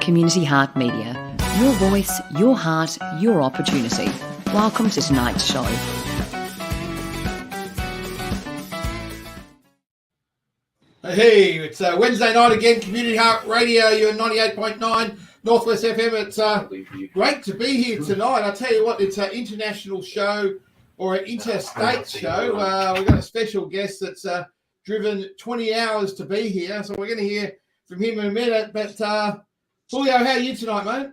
Community Heart Media. Your voice, your heart, your opportunity. Welcome to tonight's show. Hey, it's Wednesday night again, Community Heart Radio, you're 98.9 Northwest FM. It's great to be here tonight. I tell you what, it's an international show or an interstate show. We've got a special guest that's driven 20 hours to be here, so we're going to hear from him in a minute. But Julio, how are you tonight, mate?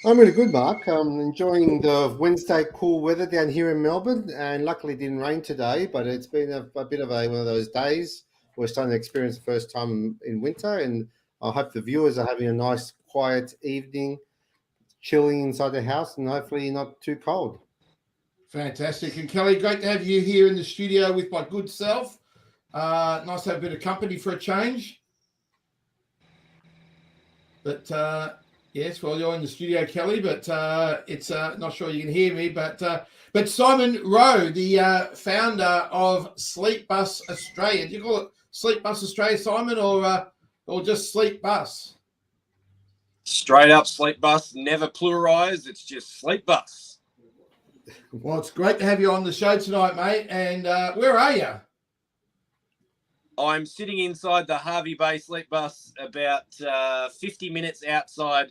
I'm really good, Mark. I'm enjoying the Wednesday cool weather down here in Melbourne, and luckily it didn't rain today, but it's been a bit of one of those days we're starting to experience the first time in winter, and I hope the viewers are having a nice, quiet evening, chilling inside the house, and hopefully not too cold. Fantastic. And Kelly, great to have you here in the studio with my good self. Nice to have a bit of company for a change. But yes, well, you're in the studio, Kelly, but it's not sure you can hear me. But Simon Rowe, the founder of Sleepbus Australia. Do you call it Sleepbus Australia, Simon, or just Sleepbus? Straight up Sleepbus, never pluralised. It's just Sleepbus. Well, it's great to have you on the show tonight, mate. And where are you? I'm sitting inside the Hervey Bay Sleepbus, about 50 minutes outside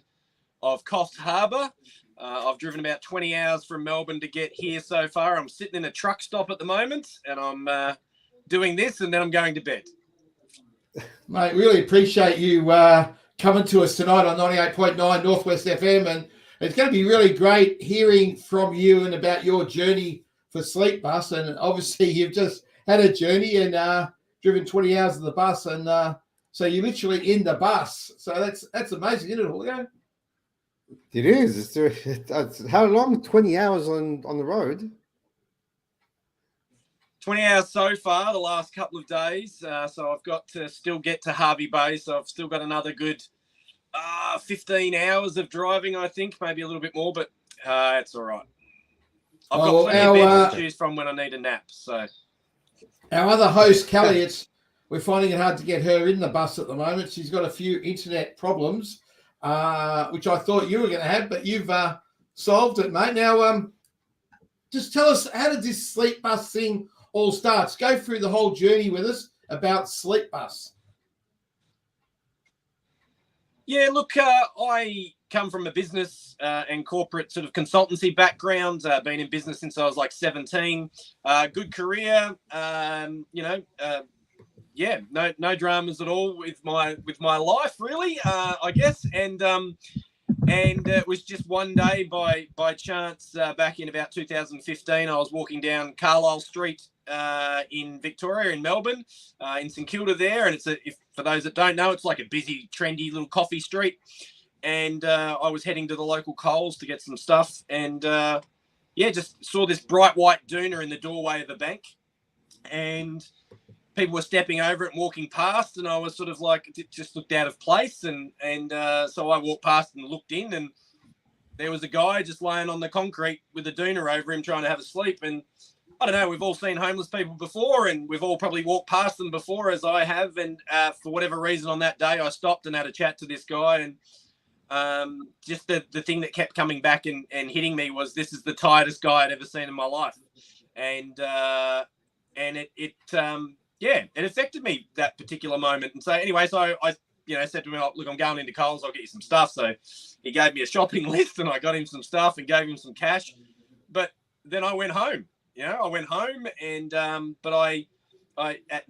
of Coffs Harbour. I've driven about 20 hours from Melbourne to get here so far. I'm sitting in a truck stop at the moment, and I'm doing this, and then I'm going to bed. Mate, really appreciate you coming to us tonight on 98.9 Northwest FM, and it's going to be really great hearing from you and about your journey for Sleepbus. And obviously you've just had a journey and driven 20 hours of the bus, and so you're literally in the bus. So that's amazing, isn't it, Julio? It is. It's how long? 20 hours on the road? 20 hours so far, the last couple of days. So I've got to still get to Hervey Bay. So I've still got another good 15 hours of driving, I think, maybe a little bit more, but it's all right. I've got plenty of beds to choose from when I need a nap. So our other host, Kelly, we're finding it hard to get her in the bus at the moment. She's got a few internet problems, which I thought you were going to have, but you've solved it, mate. Now, just tell us, how did this Sleepbus thing all start? Go through the whole journey with us about Sleepbus. Yeah, look, I come from a business and corporate sort of consultancy background. Been in business since I was like 17. Good career, no dramas at all with my life, really, I guess. And it was just one day by chance back in about 2015. I was walking down Carlisle Street in Victoria, in Melbourne, in St Kilda there, and if for those that don't know, it's like a busy, trendy little coffee street. And I was heading to the local Coles to get some stuff, and just saw this bright white doona in the doorway of the bank, and people were stepping over it and walking past, and I was sort of like, it just looked out of place, and so I walked past and looked in, and there was a guy just laying on the concrete with a doona over him trying to have a sleep. And I don't know, we've all seen homeless people before, and we've all probably walked past them before, as I have, and for whatever reason on that day I stopped and had a chat to this guy, and just the thing that kept coming back and hitting me was, this is the tiredest guy I'd ever seen in my life. And it affected me that particular moment. And so anyway, so I said to him, look, I'm going into Coles, I'll get you some stuff. So he gave me a shopping list, and I got him some stuff and gave him some cash. But then I went home. I went home, and but I had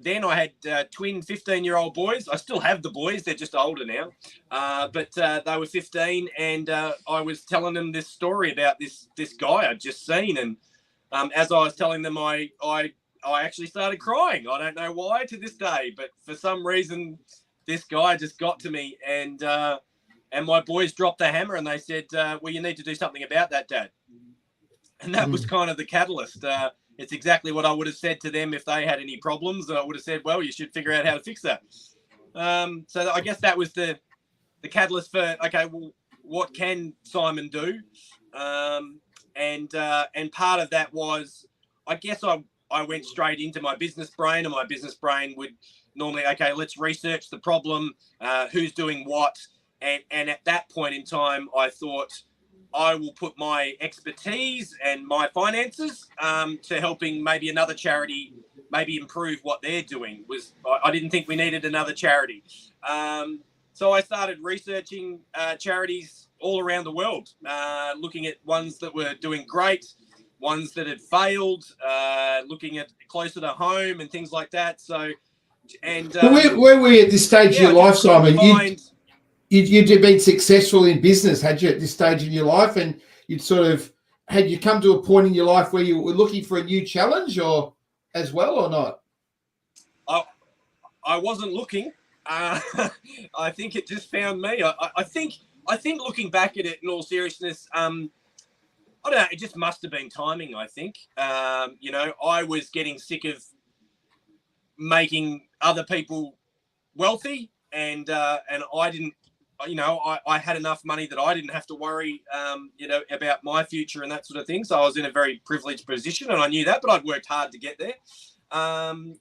twin 15-year-old boys. I still have the boys; they're just older now. But they were 15, and I was telling them this story about this guy I'd just seen. And as I was telling them, I actually started crying. I don't know why to this day, but for some reason, this guy just got to me. And my boys dropped the hammer, and they said, "Well, you need to do something about that, Dad." And that was kind of the catalyst. It's exactly what I would have said to them if they had any problems. I would have said, well, you should figure out how to fix that. So I guess that was the catalyst for, okay, well, what can Simon do? And part of that was, I guess I went straight into my business brain, and my business brain would normally, okay, let's research the problem, who's doing what, And at that point in time, I thought I will put my expertise and my finances to helping maybe another charity maybe improve what they're doing. I didn't think we needed another charity. So I started researching charities all around the world, looking at ones that were doing great, ones that had failed, looking at closer to home and things like that. So, and where were you at this stage of your life, Simon? You'd been successful in business, had you, at this stage in your life, and had you come to a point in your life where you were looking for a new challenge, or as well, or not? I wasn't looking. I think it just found me. I think looking back at it, in all seriousness, I don't know. It just must have been timing. I think. I was getting sick of making other people wealthy, and I didn't. I had enough money that I didn't have to worry, about my future and that sort of thing. So I was in a very privileged position, and I knew that, but I'd worked hard to get there. I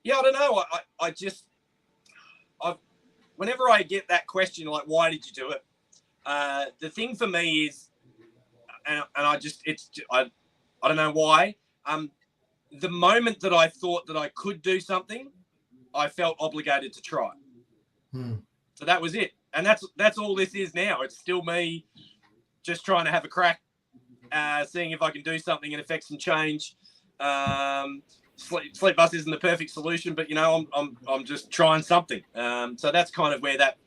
don't know. Whenever I get that question, like, why did you do it? The thing for me is, I don't know why. The moment that I thought that I could do something, I felt obligated to try. So that was it. And that's all this is now. It's still me just trying to have a crack, seeing if I can do something and affect some change. Sleepbus isn't the perfect solution, but I'm just trying something. So that's kind of where that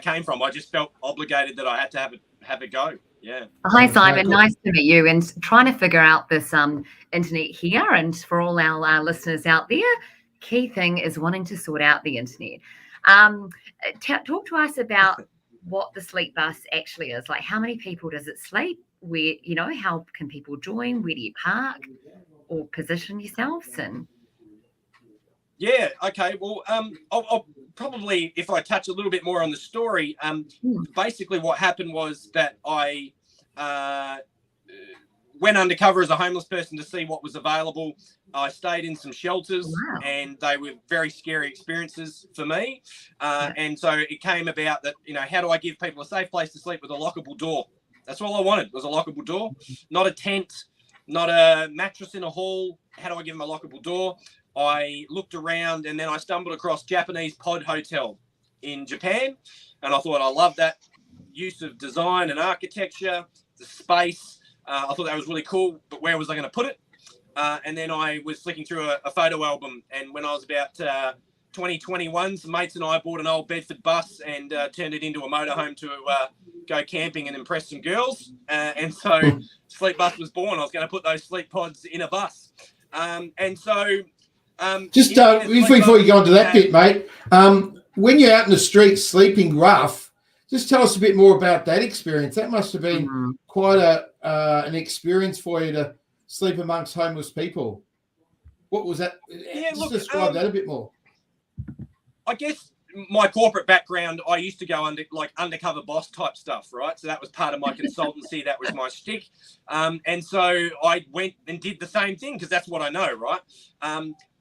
came from. I just felt obligated that I had to have a go. Yeah. Hi, Simon. Nice to meet you. And trying to figure out this internet here, and for all our listeners out there, key thing is wanting to sort out the internet. Talk to us about what the Sleepbus actually is. Like, how many people does it sleep? Where, how can people join? Where do you park or position yourselves? And yeah, okay. Well, I'll probably, if I touch a little bit more on the story, basically what happened was that I went undercover as a homeless person to see what was available. I stayed in some shelters, and they were very scary experiences for me. And so it came about that, how do I give people a safe place to sleep with a lockable door? That's all I wanted, was a lockable door, not a tent, not a mattress in a hall. How do I give them a lockable door? I looked around, and then I stumbled across Japanese pod hotel in Japan. And I thought, I love that use of design and architecture, the space. I thought that was really cool, but where was I going to put it? And then I was flicking through a photo album, and when I was about 2021, some mates and I bought an old Bedford bus and turned it into a motorhome to go camping and impress some girls. And so Sleepbus was born. I was going to put those sleep pods in a bus. Just before you go into that bit, mate, when you're out in the streets sleeping rough, just tell us a bit more about that experience. That must have been quite an experience for you to sleep amongst homeless people. What was that? Yeah, just describe that a bit more. I guess my corporate background, I used to go undercover boss type stuff, right? So that was part of my consultancy. That was my shtick. And so I went and did the same thing because that's what I know, right?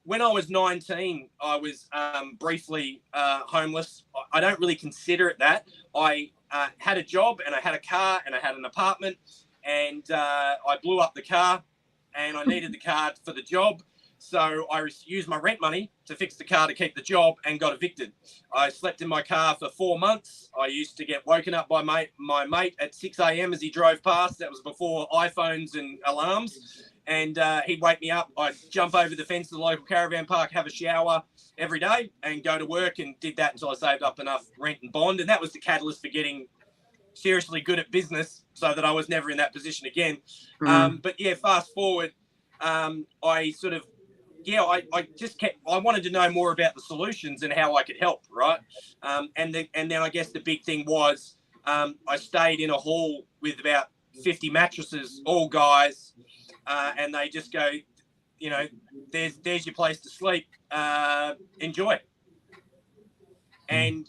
When I was 19, I was briefly homeless. I don't really consider it that. I had a job, and I had a car, and I had an apartment, and I blew up the car, and I needed the car for the job. So I used my rent money to fix the car to keep the job, and got evicted. I slept in my car for 4 months. I used to get woken up by my mate at 6 a.m. as he drove past. That was before iPhones and alarms. And he'd wake me up. I'd jump over the fence to the local caravan park, have a shower every day, and go to work, and did that until I saved up enough rent and bond. And that was the catalyst for getting seriously good at business, so that I was never in that position again. But yeah, fast forward, I wanted to know more about the solutions and how I could help, right? And then I guess the big thing was I stayed in a hall with about 50 mattresses, all guys, and they just go, there's your place to sleep, enjoy. And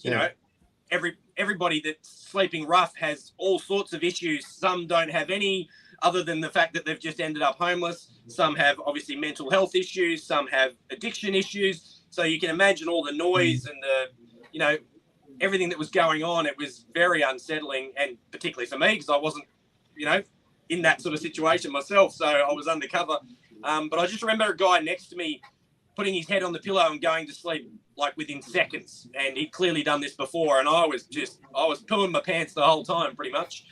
everybody that's sleeping rough has all sorts of issues. Some don't have any, other than the fact that they've just ended up homeless. Some have obviously mental health issues. Some have addiction issues. So you can imagine all the noise and everything that was going on, it was very unsettling, and particularly for me because I wasn't, in that sort of situation myself. So I was undercover. But I just remember a guy next to me putting his head on the pillow and going to sleep like within seconds. And he'd clearly done this before. And I was pulling my pants the whole time pretty much.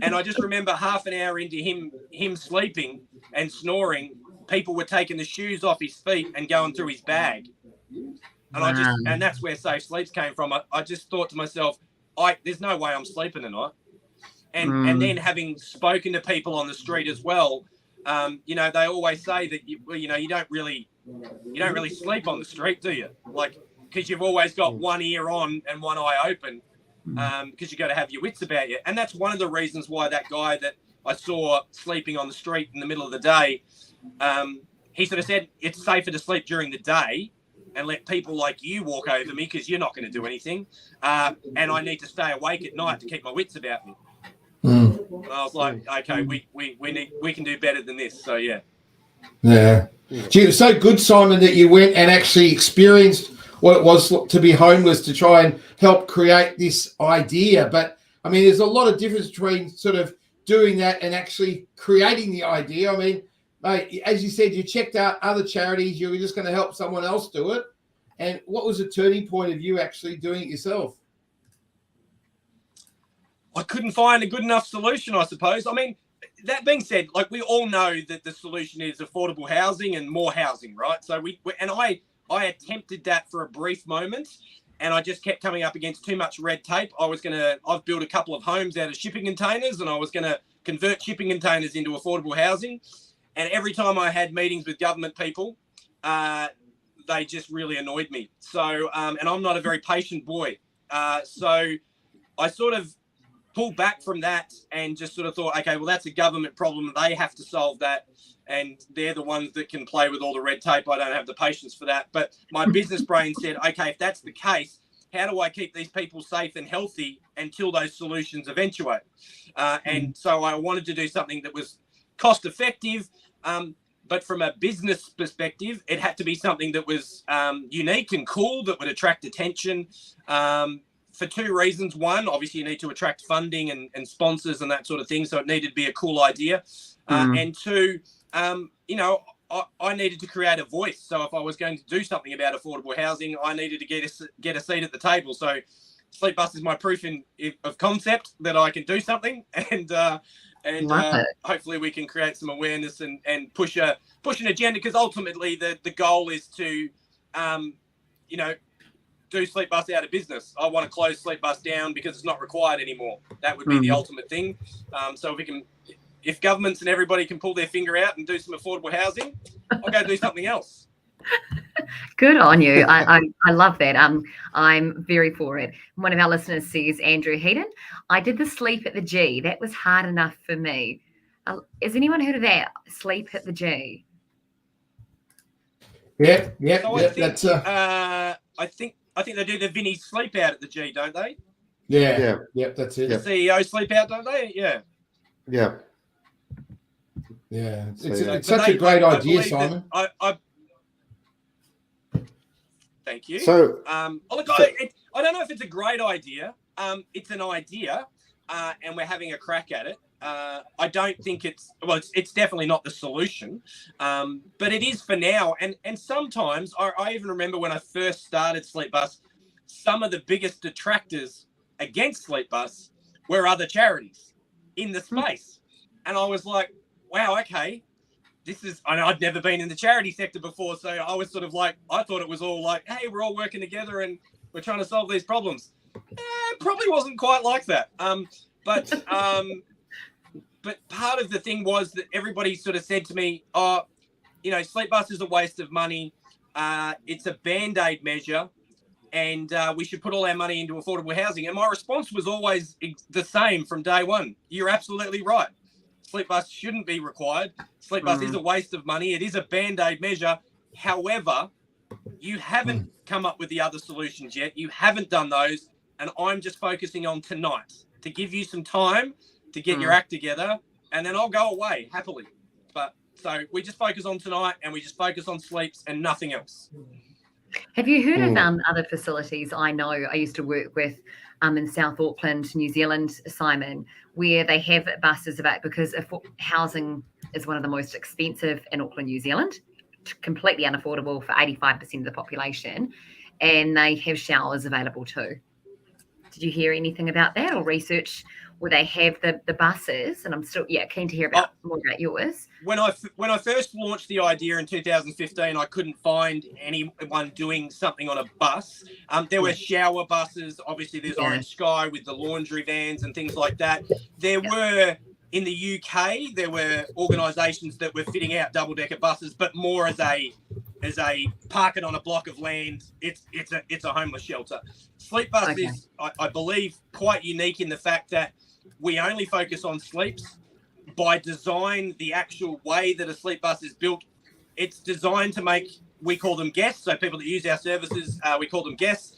And I just remember half an hour into him sleeping and snoring, people were taking the shoes off his feet and going through his bag. And and that's where Safe Sleeps came from. I just thought to myself, there's no way I'm sleeping tonight. And then having spoken to people on the street as well, they always say that you don't really sleep on the street, do you? Like, because you've always got one ear on and one eye open, because you got to have your wits about you. And that's one of the reasons why that guy that I saw sleeping on the street in the middle of the day, he sort of said it's safer to sleep during the day and let people like you walk over me because you're not going to do anything, and I need to stay awake at night to keep my wits about me. And I was like, okay, we can do better than this. So yeah. Gee, it was so good, Simon, that you went and actually experienced what it was to be homeless, to try and help create this idea. But I mean, there's a lot of difference between sort of doing that and actually creating the idea. I mean, mate, as you said, you checked out other charities. You were just going to help someone else do it. And what was the turning point of you actually doing it yourself? I couldn't find a good enough solution, I suppose. I mean, that being said, like, we all know that the solution is affordable housing and more housing, right? So I attempted that for a brief moment, and I just kept coming up against too much red tape. I've built a couple of homes out of shipping containers, and I was going to convert shipping containers into affordable housing. And every time I had meetings with government people, they just really annoyed me. So, and I'm not a very patient boy. So I sort of pulled back from that and just sort of thought, okay, well, that's a government problem. They have to solve that. And they're the ones that can play with all the red tape. I don't have the patience for that. But my business brain said, okay, if that's the case, how do I keep these people safe and healthy until those solutions eventuate? And so I wanted to do something that was cost effective. But from a business perspective, it had to be something that was unique and cool, that would attract attention. For two reasons. One, obviously you need to attract funding and sponsors and that sort of thing. So it needed to be a cool idea. And two, I needed to create a voice. So if I was going to do something about affordable housing, I needed to get a seat at the table. So Sleepbus is my proof of concept that I can do something, and hopefully we can create some awareness and push an agenda, because ultimately the goal is to, do Sleepbus out of business. I want to close Sleepbus down because it's not required anymore. That would be the ultimate thing. So if governments and everybody can pull their finger out and do some affordable housing, I'll go do something else. Good on you. I love that. I'm very for it. One of our listeners says, Andrew Heaton, I did the sleep at the G. That was hard enough for me. Has anyone heard of that? Sleep at the G? Yeah. So I think they do the Vinny sleep out at the G, don't they? Yeah, that's it. The CEO sleep out, don't they? Yeah. It's such a great idea, Simon. Thank you. So, I don't know if it's a great idea. It's an idea, and we're having a crack at it. I don't think it's definitely not the solution, but it is for now. And sometimes I even remember when I first started Sleepbus, some of the biggest detractors against Sleepbus were other charities in the space. And I was like, wow, okay, I'd never been in the charity sector before. So I was sort of like, I thought it was all like, hey, we're all working together and we're trying to solve these problems. It probably wasn't quite like that. But part of the thing was that everybody sort of said to me, Sleepbus is a waste of money. It's a Band-Aid measure, and we should put all our money into affordable housing. And my response was always the same from day one. You're absolutely right. Sleepbus shouldn't be required. Sleepbus is a waste of money. It is a Band-Aid measure. However, you haven't come up with the other solutions yet. You haven't done those. And I'm just focusing on tonight to give you some time to get your act together, and then I'll go away happily. But so we just focus on tonight, and we just focus on sleeps and nothing else. Have you heard of other facilities? I know I used to work with in South Auckland, New Zealand, Simon, where they have buses about, because housing is one of the most expensive in Auckland, New Zealand, completely unaffordable for 85% of the population, and they have showers available too. Did you hear anything about that or research where they have the buses? And I'm still keen to hear more about yours. When I first launched the idea in 2015, I couldn't find anyone doing something on a bus. There were shower buses. Obviously, there's Orange Sky with the laundry vans and things like that. There were, in the UK, there were organisations that were fitting out double-decker buses, but more as a park it on a block of land. It's a homeless shelter. Sleepbus is, I believe, quite unique in the fact that we only focus on sleeps. By design, the actual way that a sleep bus is built, it's designed to make, we call them guests, so people that use our services, we call them guests.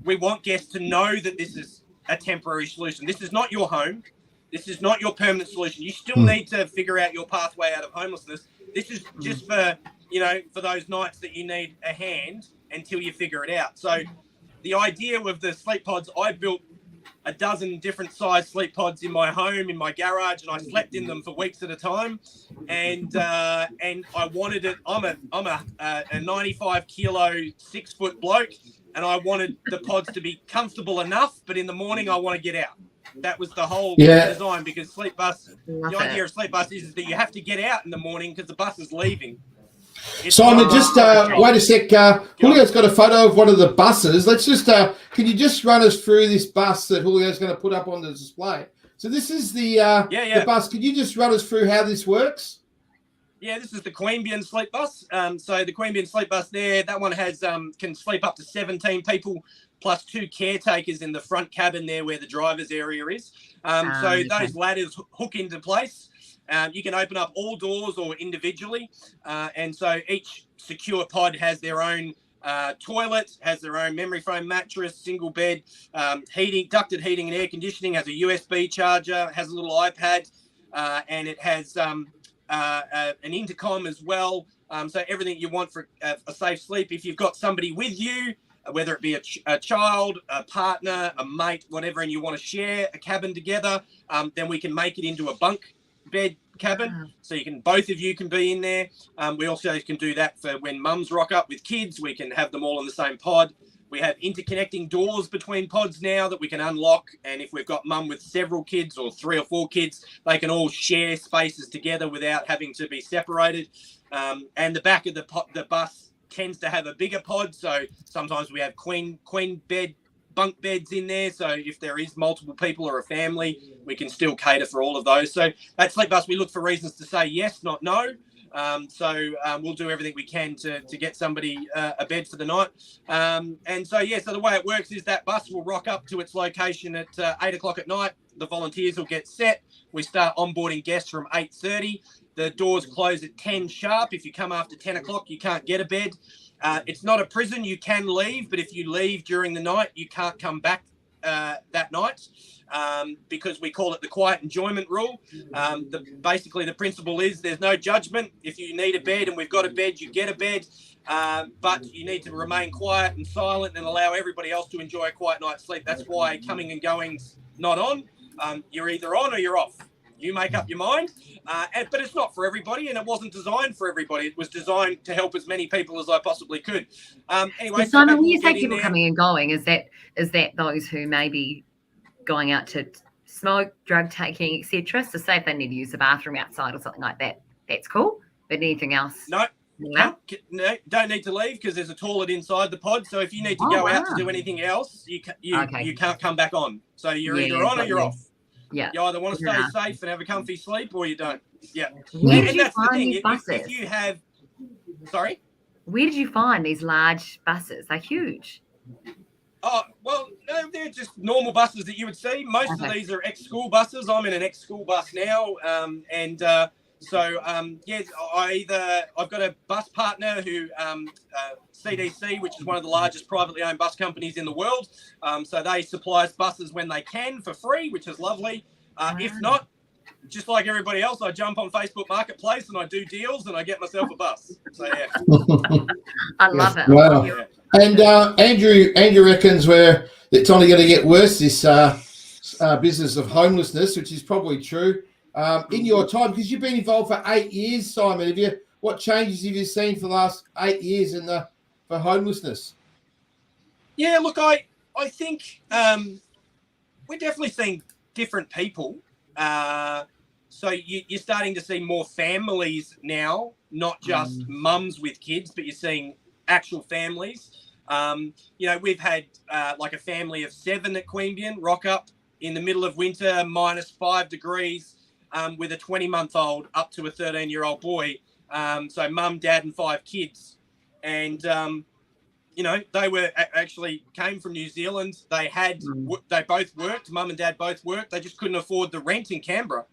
We want guests to know that this is a temporary solution. This is not your home. This is not your permanent solution. You still need to figure out your pathway out of homelessness. This is just for those nights that you need a hand until you figure it out. So the idea with the sleep pods, I built a dozen different size sleep pods in my home, in my garage, and I slept in them for weeks at a time. And I wanted it. I'm a 95 kilo, 6 foot bloke, and I wanted the pods to be comfortable enough, but in the morning I want to get out. That was the whole design, because Sleepbus, the idea of Sleepbus is that you have to get out in the morning because the bus is leaving. Simon, just wait a sec. Julio's got a photo of one of the buses. Let's just, can you just run us through this bus that Julio's going to put up on the display? So this is the bus. Could you just run us through how this works? Yeah, this is the Queanbeyan Sleepbus. So the Queanbeyan Sleepbus there, that one has can sleep up to 17 people plus 2 caretakers in the front cabin there where the driver's area is. Those ladders hook into place. You can open up all doors or individually. And so each secure pod has their own toilet, has their own memory foam mattress, single bed, heating, ducted heating and air conditioning, has a USB charger, has a little iPad, and it has an intercom as well. So everything you want for a safe sleep. If you've got somebody with you, whether it be a child, a partner, a mate, whatever, and you want to share a cabin together, then we can make it into a bunk bed cabin, so both of you can be in there. We also can do that for when mums rock up with kids. We can have them all in the same pod. We have interconnecting doors between pods now that we can unlock, and if we've got mum with several kids or 3 or 4 kids, they can all share spaces together without having to be separated. And the back of the bus tends to have a bigger pod, so sometimes we have queen bed bunk beds in there, so if there is multiple people or a family, we can still cater for all of those. So at Sleepbus, we look for reasons to say yes, not no. We'll do everything we can to get somebody a bed for the night. So the way it works is that bus will rock up to its location at 8 o'clock at night. The volunteers will get set. We start onboarding guests from 8:30. The doors close at 10 sharp. If you come after 10 o'clock, you can't get a bed. It's not a prison. You can leave, but if you leave during the night, you can't come back that night because we call it the quiet enjoyment rule. Basically, the principle is there's no judgment. If you need a bed and we've got a bed, you get a bed, but you need to remain quiet and silent and allow everybody else to enjoy a quiet night's sleep. That's why coming and going's not on. You're either on or you're off. You make up your mind, but it's not for everybody, and it wasn't designed for everybody. It was designed to help as many people as I possibly could. Anyway, so Simon, when you say people coming and going, is that those who may be going out to smoke, drug taking, etc.? So say if they need to use the bathroom outside or something like that, that's cool. But anything else? No, don't need to leave because there's a toilet inside the pod. So if you need to go out to do anything else, you can't come back on. So you're either on or you're off. Yeah. You either want to stay safe and have a comfy sleep or you don't. Yeah. Where did you find these buses? If you have... Sorry? Where did you find these large buses? They're huge. Oh, well, no, they're just normal buses that you would see. Most of these are ex-school buses. I'm in an ex-school bus now. I've got a bus partner who CDC, which is one of the largest privately owned bus companies in the world. So they supply us buses when they can for free, which is lovely. If not, just like everybody else, I jump on Facebook Marketplace and I do deals and I get myself a bus. So yeah, I love it. Wow. yeah. And Andrew reckons it's only going to get worse, this business of homelessness, which is probably true. In your time, because you've been involved for 8 years, Simon, what changes have you seen for the last 8 years for homelessness? Yeah, look, I think we're definitely seeing different people. So you're starting to see more families now, not just mums with kids, but you're seeing actual families. We've had like a family of 7 at Queanbeyan rock up in the middle of winter, -5 degrees, with a 20-month-old up to a 13-year-old boy. So mum, dad, and 5 kids. And, they actually came from New Zealand. They both worked. Mum and dad both worked. They just couldn't afford the rent in Canberra.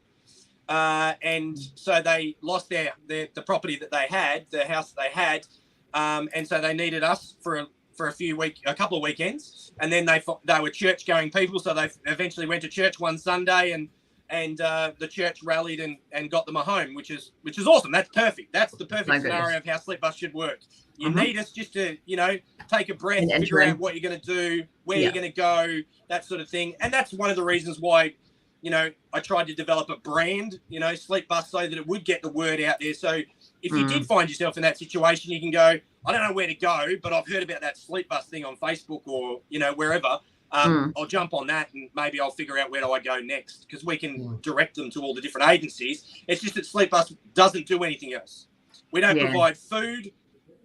And so they lost the property that they had, the house that they had. And so they needed us for a couple of weekends. And then they were church-going people. So they eventually went to church one Sunday and the church rallied and got them a home, which is awesome. That's perfect. That's the perfect scenario of how Sleepbus should work. You need us just to, take a breath, figure out what you're going to do, where you're going to go, that sort of thing. And that's one of the reasons why, I tried to develop a brand, Sleepbus, so that it would get the word out there. So if you did find yourself in that situation, you can go, I don't know where to go, but I've heard about that Sleepbus thing on Facebook or, wherever. I'll jump on that and maybe I'll figure out where do I go next, because we can direct them to all the different agencies. It's just that Sleepbus doesn't do anything else. We don't provide food,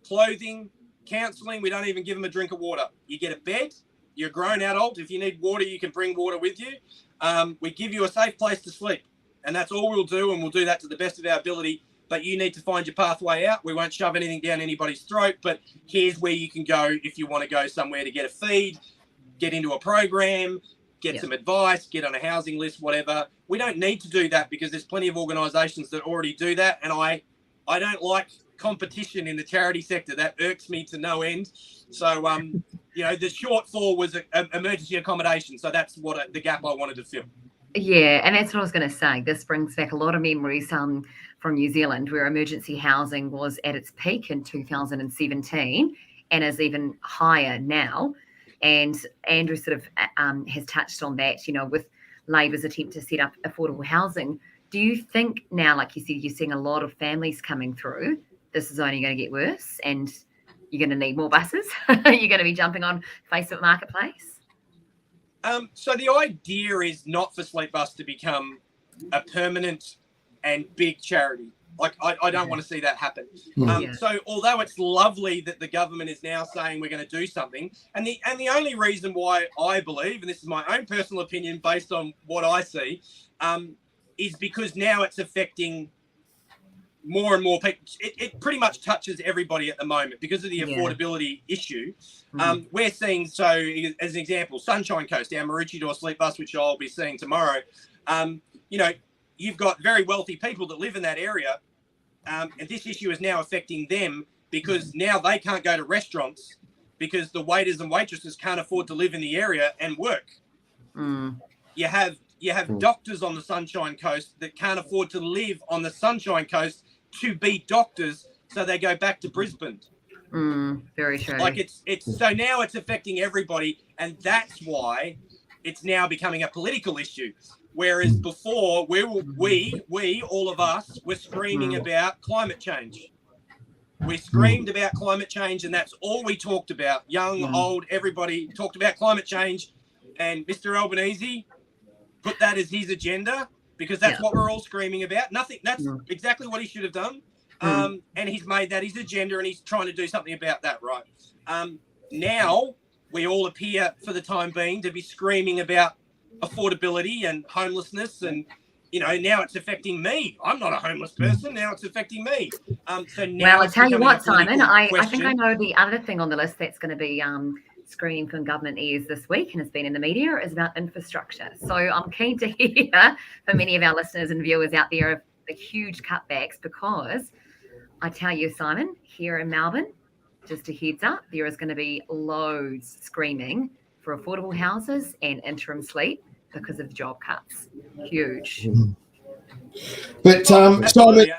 clothing, counselling. We don't even give them a drink of water. You get a bed. You're a grown adult. If you need water, you can bring water with you. We give you a safe place to sleep, and that's all we'll do, and we'll do that to the best of our ability. But you need to find your pathway out. We won't shove anything down anybody's throat, but here's where you can go if you want to go somewhere to get a feed, get into a program, get some advice, get on a housing list, whatever. We don't need to do that because there's plenty of organisations that already do that, and I don't like competition in the charity sector. That irks me to no end. So, the shortfall was emergency accommodation. So that's the gap I wanted to fill. Yeah, and that's what I was going to say. This brings back a lot of memories from New Zealand, where emergency housing was at its peak in 2017 and is even higher now. And Andrew sort of has touched on that, with Labor's attempt to set up affordable housing. Do you think now, like you said, you're seeing a lot of families coming through, this is only going to get worse and you're going to need more buses? You're going to be jumping on Facebook Marketplace? So the idea is not for Sleepbus to become a permanent and big charity. Like, I don't want to see that happen. So although it's lovely that the government is now saying we're going to do something, and the only reason why I believe, and this is my own personal opinion based on what I see, is because now it's affecting more and more people. It pretty much touches everybody at the moment because of the affordability issue. We're seeing, so as an example, Sunshine Coast, our Maroochydore Sleepbus, which I'll be seeing tomorrow. You've got very wealthy people that live in that area, and this issue is now affecting them because now they can't go to restaurants because the waiters and waitresses can't afford to live in the area and work. You have doctors on the Sunshine Coast that can't afford to live on the Sunshine Coast to be doctors, so they go back to Brisbane. Very true. Like it's so now it's affecting everybody, and that's why it's now becoming a political issue. Whereas before, we all of us were screaming about climate change. We screamed about climate change, and that's all we talked about. Young, old, everybody talked about climate change. And Mr. Albanese put that as his agenda because that's what we're all screaming about. Nothing. That's exactly what he should have done. And he's made that his agenda, and he's trying to do something about that, right? Now we all appear, for the time being, to be screaming about affordability and homelessness, and now it's affecting me. I'm not a homeless person. Now it's affecting me. So now, well, I tell you what, Simon, I think I know the other thing on the list that's going to be screening from government ears this week and has been in the media is about infrastructure. So I'm keen to hear from many of our listeners and viewers out there of the huge cutbacks, because I tell you, Simon, here in Melbourne, just a heads up, there is going to be loads screaming for affordable houses and interim sleep because of the job cuts. Huge. But Simon, Absolutely.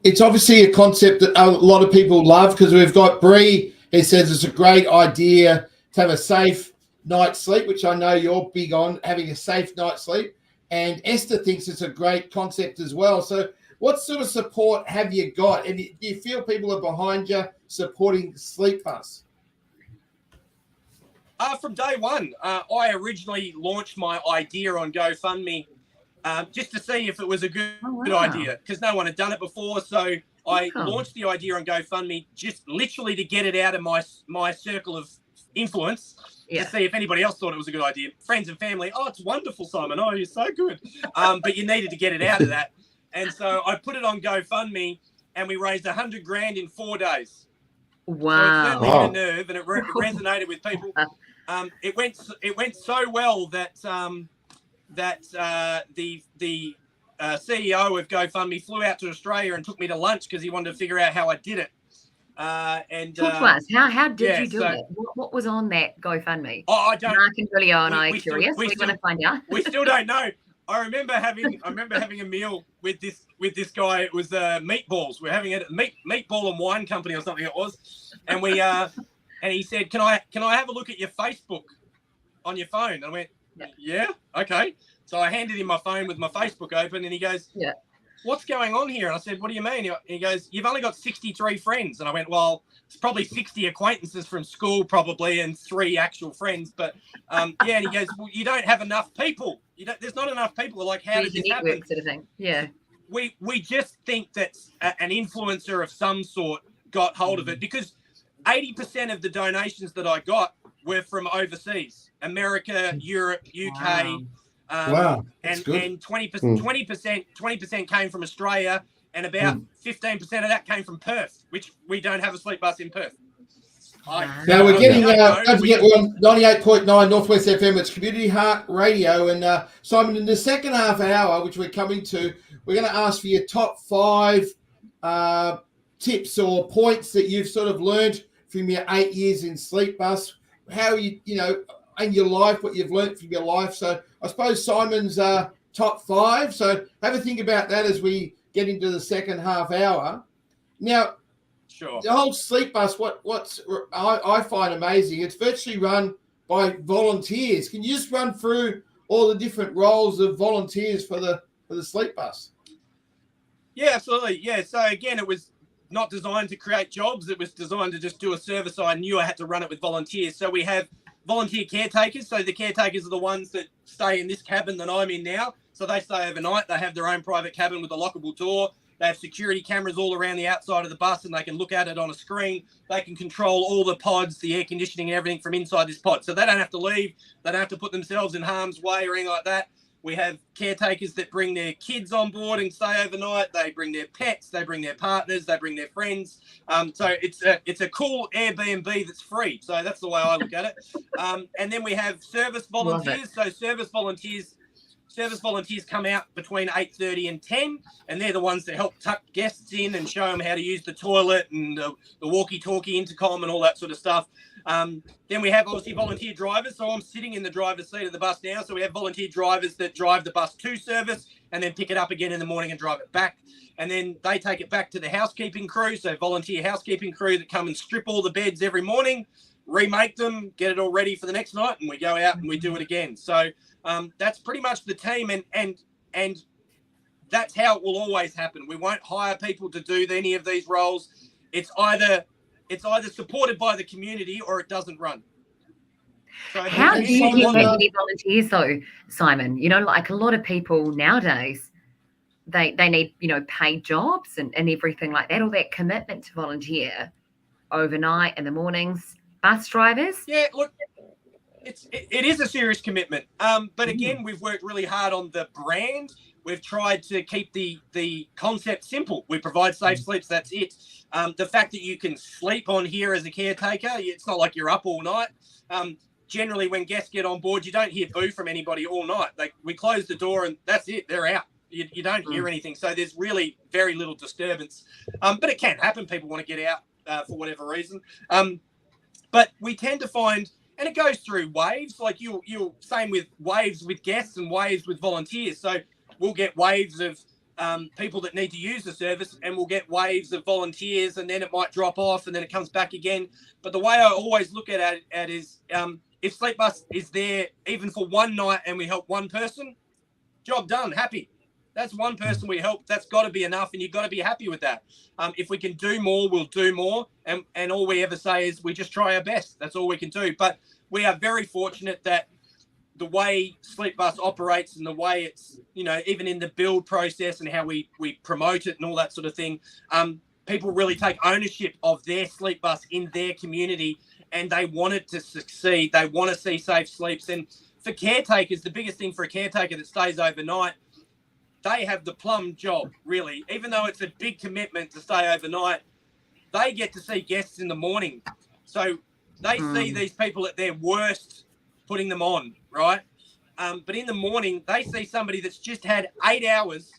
it's obviously a concept that a lot of people love, because we've got Bree, who says it's a great idea to have a safe night's sleep, which I know you're big on, having a safe night's sleep. And Esther thinks it's a great concept as well. So what sort of support have you got? And do you feel people are behind you supporting Sleepbus? From day one, I originally launched my idea on GoFundMe just to see if it was a good idea, because no one had done it before. So I launched the idea on GoFundMe just literally to get it out of my circle of influence, to see if anybody else thought it was a good idea. Friends and family, oh, it's wonderful, Simon. Oh, you're so good. But you needed to get it out of that. And so I put it on GoFundMe, and we raised $100,000 in 4 days. Wow. So it certainly hit a nerve, and it resonated with people. It went so well that the CEO of GoFundMe flew out to Australia and took me to lunch because he wanted to figure out how I did it. And talk to us. How did you do it? What was on that GoFundMe? Oh, I don't. Mark and Julio and I are curious. We want to find out. We still don't know. I remember having a meal with this guy. It was meatballs. We're having it at Meatball and Wine Company or something it was, and we and he said, "Can I have a look at your Facebook on your phone?" And I went, "Yeah, okay." So I handed him my phone with my Facebook open, and he goes, "Yeah, what's going on here?" And I said, "What do you mean?" He goes, "You've only got 63 friends." And I went, "Well, it's probably 60 acquaintances from school, probably, and 3 actual friends." But yeah, and he goes, "Well, you don't have enough people. There's not enough people." Like, how did this happen? Sort of thing. Yeah. We just think that an influencer of some sort got hold of it, because 80% of the donations that I got were from overseas, America, Europe, UK. Wow. And 20% came from Australia, and about 15% of that came from Perth, which we don't have a Sleepbus in Perth. Now we're getting, don't forget, we're on 98.9 Northwest FM. It's Community Heart Radio. And Simon, in the second half hour, which we're coming to, we're going to ask for your top 5 tips or points that you've sort of learned from your 8 years in Sleepbus. How in your life, what you've learned from your life. So I suppose Simon's top 5. So have a think about that as we get into the second half hour. Now, sure. The whole Sleepbus, what's I find amazing, it's virtually run by volunteers. Can you just run through all the different roles of volunteers for the Sleepbus? Yeah, absolutely. Yeah. So again, it was not designed to create jobs. It was designed to just do a service. I knew I had to run it with volunteers. So we have volunteer caretakers. So the caretakers are the ones that stay in this cabin that I'm in now. So they stay overnight. They have their own private cabin with a lockable door. They have security cameras all around the outside of the bus, and they can look at it on a screen. They can control all the pods, the air conditioning and everything from inside this pod. So they don't have to leave. They don't have to put themselves in harm's way or anything like that. We have caretakers that bring their kids on board and stay overnight. They bring their pets, they bring their partners, they bring their friends. So it's a cool Airbnb that's free. So that's the way I look at it. And then we have service volunteers. So service volunteers come out between 8:30 and 10, and they're the ones that help tuck guests in and show them how to use the toilet and the walkie-talkie intercom and all that sort of stuff. Then we have obviously volunteer drivers. So I'm sitting in the driver's seat of the bus now. So we have volunteer drivers that drive the bus to service and then pick it up again in the morning and drive it back. And then they take it back to the housekeeping crew. So volunteer housekeeping crew that come and strip all the beds every morning, remake them, get it all ready for the next night, and we go out and we do it again. So that's pretty much the team, and that's how it will always happen. We won't hire people to do any of these roles. It's either supported by the community or it doesn't run. So how do you get that many volunteers though, Simon? Like a lot of people nowadays, they need, paid jobs and everything like that, all that commitment to volunteer overnight in the mornings. Bus drivers? Yeah, look, it is a serious commitment. But again, we've worked really hard on the brand. We've tried to keep the concept simple. We provide safe sleeps, that's it. The fact that you can sleep on here as a caretaker, it's not like you're up all night. Generally, when guests get on board, you don't hear boo from anybody all night. We close the door and that's it, they're out. You don't hear anything. So there's really very little disturbance. But it can happen. People want to get out for whatever reason. But we tend to find, and it goes through waves, like you'll same with waves with guests and waves with volunteers. So we'll get waves of people that need to use the service, and we'll get waves of volunteers, and then it might drop off, and then it comes back again. But the way I always look at it is, if Sleepbus is there even for one night and we help one person, job done, happy. That's one person we help. That's got to be enough, and you've got to be happy with that. If we can do more, we'll do more. And all we ever say is we just try our best. That's all we can do. But we are very fortunate that the way Sleepbus operates and the way it's, even in the build process and how we promote it and all that sort of thing, people really take ownership of their Sleepbus in their community, and they want it to succeed. They want to see safe sleeps. And for caretakers, the biggest thing for a caretaker that stays overnight, they have the plum job, really. Even though it's a big commitment to stay overnight, they get to see guests in the morning. So they see these people at their worst putting them on, right? But in the morning, they see somebody that's just had 8 hours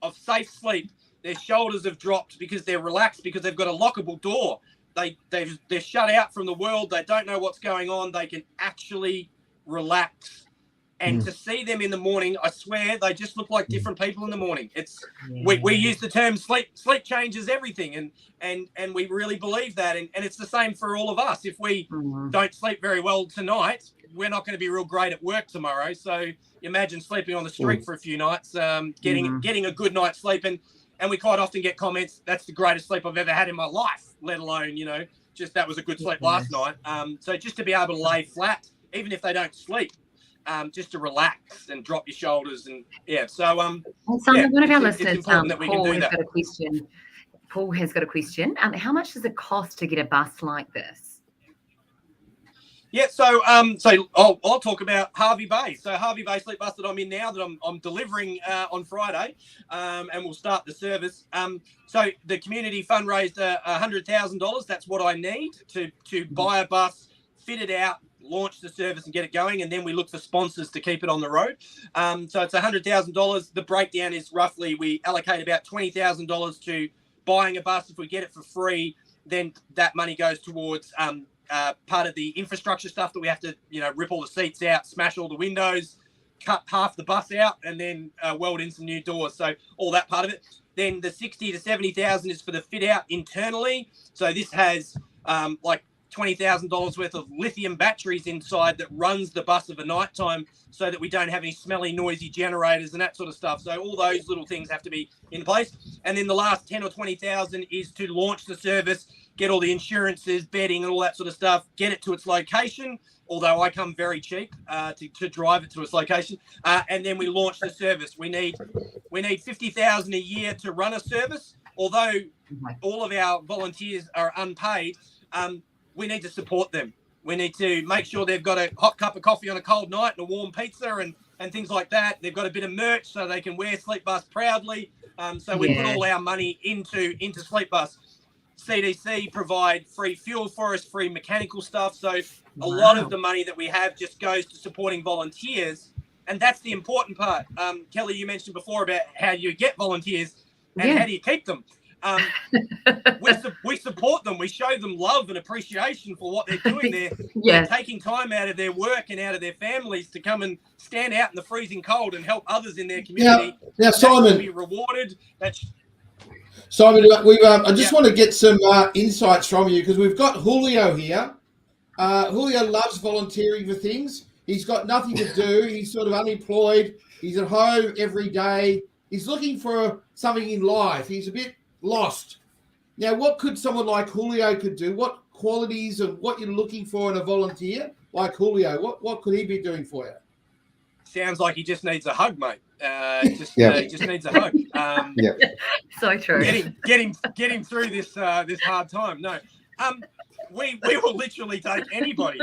of safe sleep. Their shoulders have dropped because they're relaxed, because they've got a lockable door. They're shut out from the world. They don't know what's going on. They can actually relax. And to see them in the morning, I swear, they just look like different people in the morning. We use the term sleep changes everything, and we really believe that. And it's the same for all of us. If we don't sleep very well tonight, we're not going to be real great at work tomorrow. So imagine sleeping on the street for a few nights, getting a good night's sleep. And we quite often get comments, that's the greatest sleep I've ever had in my life, let alone, just that was a good sleep last night. So just to be able to lay flat, even if they don't sleep, just to relax and drop your shoulders. And Simon, one of our listeners, Paul, has got a question. Paul has got a question. How much does it cost to get a bus like this? Yeah, so I'll talk about Harvey Bay. So Harvey Bay Sleepbus that I'm in now, that I'm delivering on Friday, and we'll start the service. So the community fundraised $100,000. That's what I need to buy a bus, fit it out, launch the service and get it going, and then we look for sponsors to keep it on the road. So it's $100,000. The breakdown is roughly we allocate about $20,000 to buying a bus. If we get it for free, then that money goes towards part of the infrastructure stuff that we have to, rip all the seats out, smash all the windows, cut half the bus out, and then weld in some new doors. So all that part of it. Then the $60,000 to $70,000 is for the fit out internally. So this has like $20,000 worth of lithium batteries inside that runs the bus of a night time, so that we don't have any smelly, noisy generators and that sort of stuff. So all those little things have to be in place. And then the last 10 or 20,000 is to launch the service, get all the insurances, bedding and all that sort of stuff, get it to its location, although I come very cheap to drive it to its location. And then we launch the service. We need $50,000 a year to run a service. Although all of our volunteers are unpaid, we need to support them. We need to make sure they've got a hot cup of coffee on a cold night and a warm pizza and things like that. They've got a bit of merch so they can wear Sleepbus proudly. So we put all our money into Sleepbus. CDC provide free fuel for us, free mechanical stuff. So a lot of the money that we have just goes to supporting volunteers. And that's the important part. Kelly, you mentioned before about how you get volunteers and how do you keep them. We support them. We show them love and appreciation for what they're doing there. They're taking time out of their work and out of their families to come and stand out in the freezing cold and help others in their community. Now Simon, be rewarded. Simon, I just want to get some insights from you, because we've got Julio here. Julio loves volunteering for things. He's got nothing to do. He's sort of unemployed. He's at home every day. He's looking for something in life. He's a bit lost. Now, what could someone like Julio could do? What qualities and what you're looking for in a volunteer like Julio? What could he be doing for you? Sounds like he just needs a hug, mate. He just needs a hug. So true. Get him through this hard time. No, we will literally take anybody.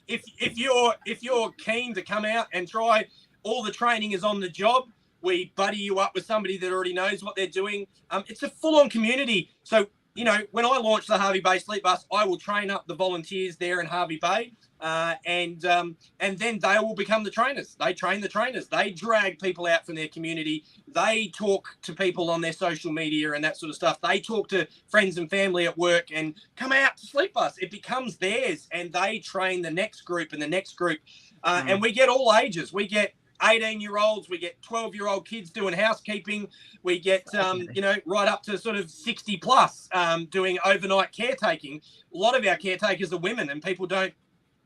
If you're keen to come out and try, all the training is on the job. We buddy you up with somebody that already knows what they're doing. It's a full-on community. So, when I launch the Harvey Bay Sleepbus, I will train up the volunteers there in Harvey Bay, and then they will become the trainers. They train the trainers. They drag people out from their community. They talk to people on their social media and that sort of stuff. They talk to friends and family at work and come out to Sleepbus. It becomes theirs, and they train the next group and the next group. And we get all ages. We get 18-year-olds, we get 12-year-old kids doing housekeeping, we get right up to sort of 60 plus doing overnight caretaking. A lot of our caretakers are women, and people don't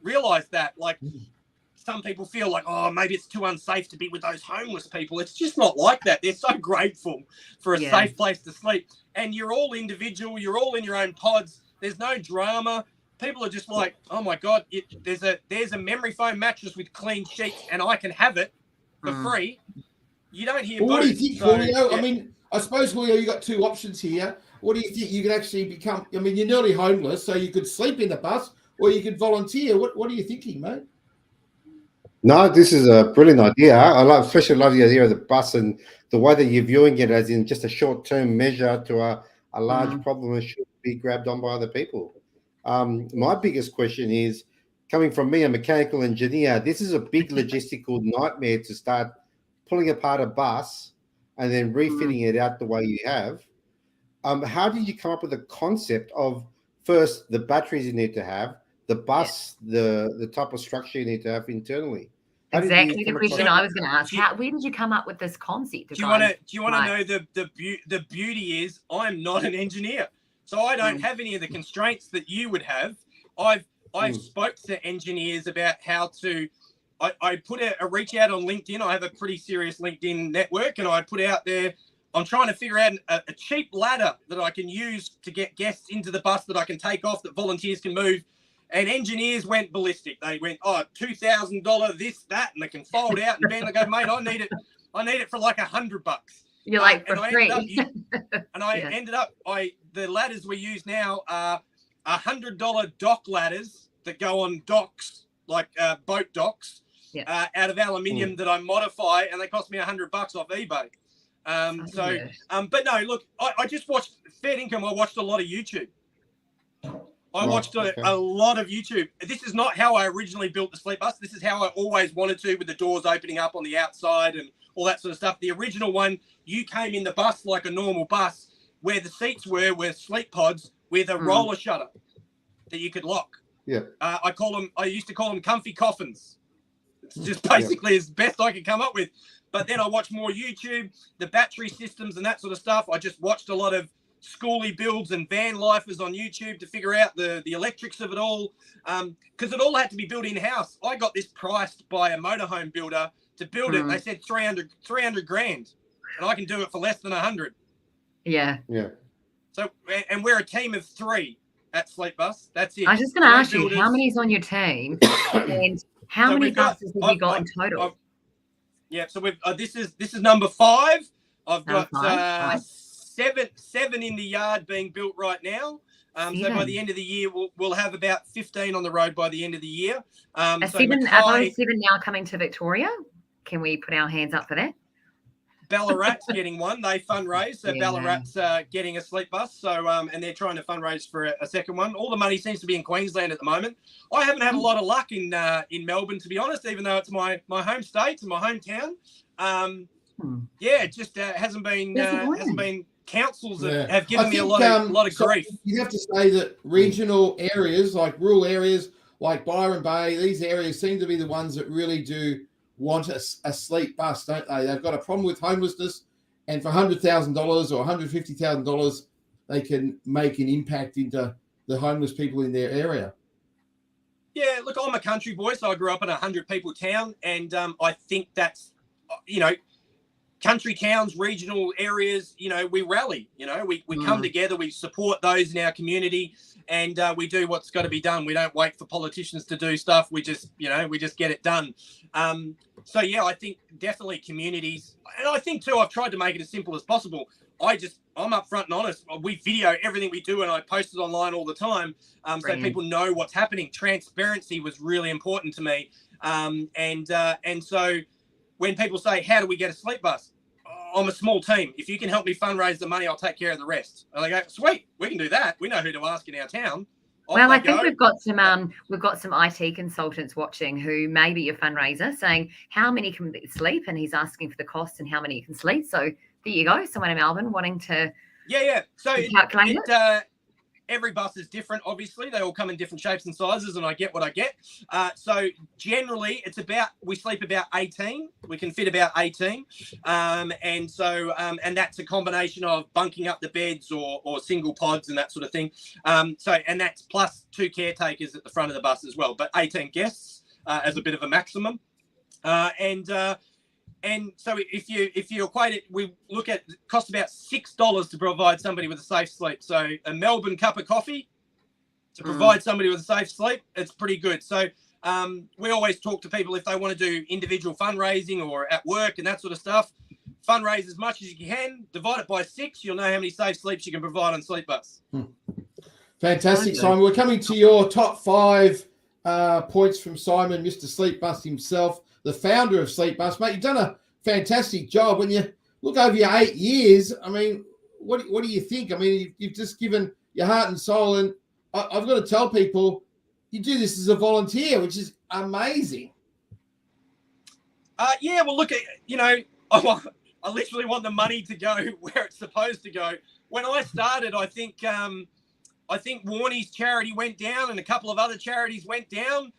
realize that. Like, some people feel like, oh, maybe it's too unsafe to be with those homeless people. It's just not like that. They're so grateful for a safe place to sleep. And you're all individual. You're all in your own pods. There's no drama. People are just like, oh my God, there's a memory foam mattress with clean sheets, and I can have it for free. You don't hear. Well, what do you think, Julio? Yeah. I mean, I suppose, Julio, you got two options here. What do you think you could actually become? I mean, you're nearly homeless, so you could sleep in the bus, or you could volunteer. What are you thinking, mate? No, this is a brilliant idea. Especially love the idea of the bus and the way that you're viewing it as in just a short-term measure to a large problem that should be grabbed on by other people. My biggest question is, coming from me, a mechanical engineer, this is a big logistical nightmare to start pulling apart a bus and then refitting it out the way you have. How did you come up with the concept of, first, the batteries you need to have, the bus, the type of structure you need to have internally? Exactly the question I was going to ask. Where did you come up with this concept? Do you want to know the beauty is I'm not an engineer, so I don't have any of the constraints that you would have. I've spoke to engineers about how to. I put a reach out on LinkedIn. I have a pretty serious LinkedIn network, and I put out there, I'm trying to figure out a cheap ladder that I can use to get guests into the bus that I can take off, that volunteers can move. And engineers went ballistic. They went, oh, $2,000, this, that, and they can fold out and bend. I go, mate, I need it for like $100. You're like, for free. Ended up, the ladders we use now are $100 dock ladders that go on docks, like boat docks, out of aluminium that I modify, and they cost me $100 off eBay. But no, look, I just watched Fair Income. I watched a lot of YouTube. I watched a lot of YouTube. This is not how I originally built the Sleepbus. This is how I always wanted to, with the doors opening up on the outside and all that sort of stuff. The original one, you came in the bus like a normal bus, where the seats were sleep pods with a roller shutter that you could lock. Yeah. I used to call them comfy coffins. It's just basically as best I could come up with. But then I watched more YouTube, the battery systems and that sort of stuff. I just watched a lot of schoolie builds and van lifers on YouTube to figure out the electrics of it all, because it all had to be built in-house. I got this priced by a motorhome builder to build it. They said 300 grand, and I can do it for less than 100. Yeah. So, and we're a team of 3 at Sleepbus. That's it. I was just going to ask you, how many's on your team, and how many buses have you got in total? So we've this is number 5. I've got 7 in the yard being built right now. So by the end of the year, we'll have about 15 on the road by the end of the year. Are those 7 now coming to Victoria? Can we put our hands up for that? Ballarat's getting one. They fundraise. So Ballarat's getting a Sleepbus. So and they're trying to fundraise for a second one. All the money seems to be in Queensland at the moment. I haven't had a lot of luck in Melbourne, to be honest, even though it's my home state and my hometown. It just hasn't been. Councils have given me a lot of grief. You have to say that regional areas, like rural areas, like Byron Bay, these areas seem to be the ones that really do want a sleep bus, don't they? They've got a problem with homelessness, and for $100,000 or $150,000, they can make an impact into the homeless people in their area. Yeah, look, I'm a country boy, so I grew up in a 100-people town, and I think that's, country towns, regional areas, we rally, we come together, we support those in our community, and we do what's got to be done. We don't wait for politicians to do stuff. We just get it done. I think definitely communities. And I think too, I've tried to make it as simple as possible. I'm upfront and honest. We video everything we do, and I post it online all the time, so people know what's happening. Transparency was really important to me. And so when people say, how do we get a Sleepbus? I'm a small team. If you can help me fundraise the money, I'll take care of the rest. And they go, sweet, we can do that. We know who to ask in our town. Well, I think we've got some IT consultants watching who may be your fundraiser, saying how many can sleep, and he's asking for the cost and how many can sleep. So there you go. Someone in Melbourne wanting to So calculate every bus is different, obviously. They all come in different shapes and sizes, and I get what I get. So generally, we sleep about 18. We can fit about 18. And that's a combination of bunking up the beds or single pods and that sort of thing. And that's plus 2 caretakers at the front of the bus as well, but 18 guests as a bit of a maximum. And so if you equate it, we look at it costs about $6 to provide somebody with a safe sleep. So a Melbourne cup of coffee to provide somebody with a safe sleep, it's pretty good. So we always talk to people if they want to do individual fundraising or at work and that sort of stuff. Fundraise as much as you can, divide it by 6. You'll know how many safe sleeps you can provide on Sleepbus. Fantastic, Simon. We're coming to your top 5 points from Simon, Mr. Sleepbus himself, the founder of Sleepbus. Mate, you've done a fantastic job. When you look over your 8 years, I mean, what do you think? I mean, you've just given your heart and soul, and I've got to tell people you do this as a volunteer, which is amazing. Yeah, well, look, I literally want the money to go where it's supposed to go. When I started, I think Warnie's charity went down and a couple of other charities went down.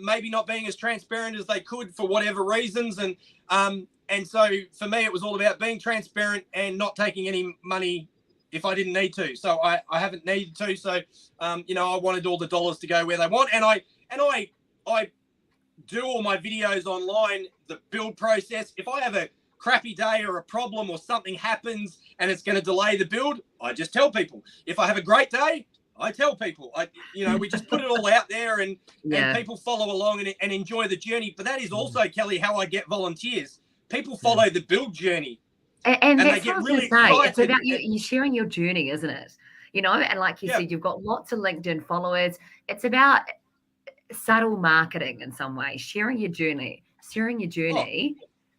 Maybe not being as transparent as they could for whatever reasons. And so for me, it was all about being transparent and not taking any money if I didn't need to. So I haven't needed to. So, I wanted all the dollars to go where they want. And I do all my videos online, the build process. If I have a crappy day or a problem or something happens and it's going to delay the build, I just tell people. If I have a great day, I tell people. We just put it all out there and people follow along and enjoy the journey. But that is also, Kelly, how I get volunteers. People follow the build journey. And they that's get what really I was gonna say. excited. It's about you sharing your journey, isn't it? And like you said, you've got lots of LinkedIn followers. It's about subtle marketing in some way, sharing your journey.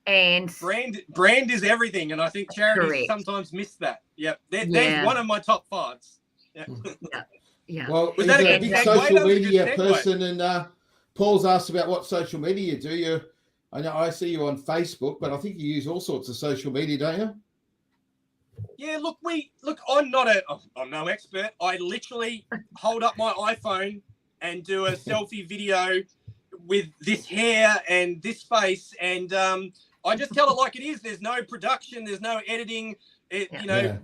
And brand is everything, and I think charities sometimes miss that. There's one of my top 5s. Yeah. Well, he's a big social media person, and Paul's asked about what social media you do. I know I see you on Facebook, but I think you use all sorts of social media, don't you? Yeah, I'm no expert. I literally hold up my iPhone and do a selfie video with this hair and this face, and I just tell it like it is. There's no production, there's no editing.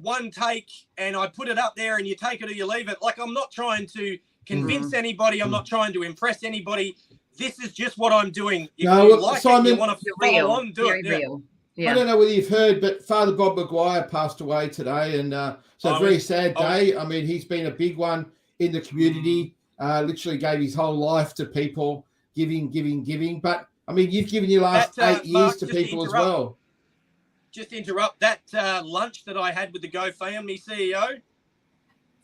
One take, and I put it up there, and you take it or you leave it. Like, I'm not trying to convince anybody. I'm not trying to impress anybody. This is just what I'm doing. If Simon, you want to follow on, do it. Real. Yeah. I don't know whether you've heard, but Father Bob Maguire passed away today, and so a very sad day. I mean, he's been a big one in the community. Literally gave his whole life to people, giving. But I mean, you've given your last 8 years to people as well. Just interrupt that lunch that I had with the Go Family CEO.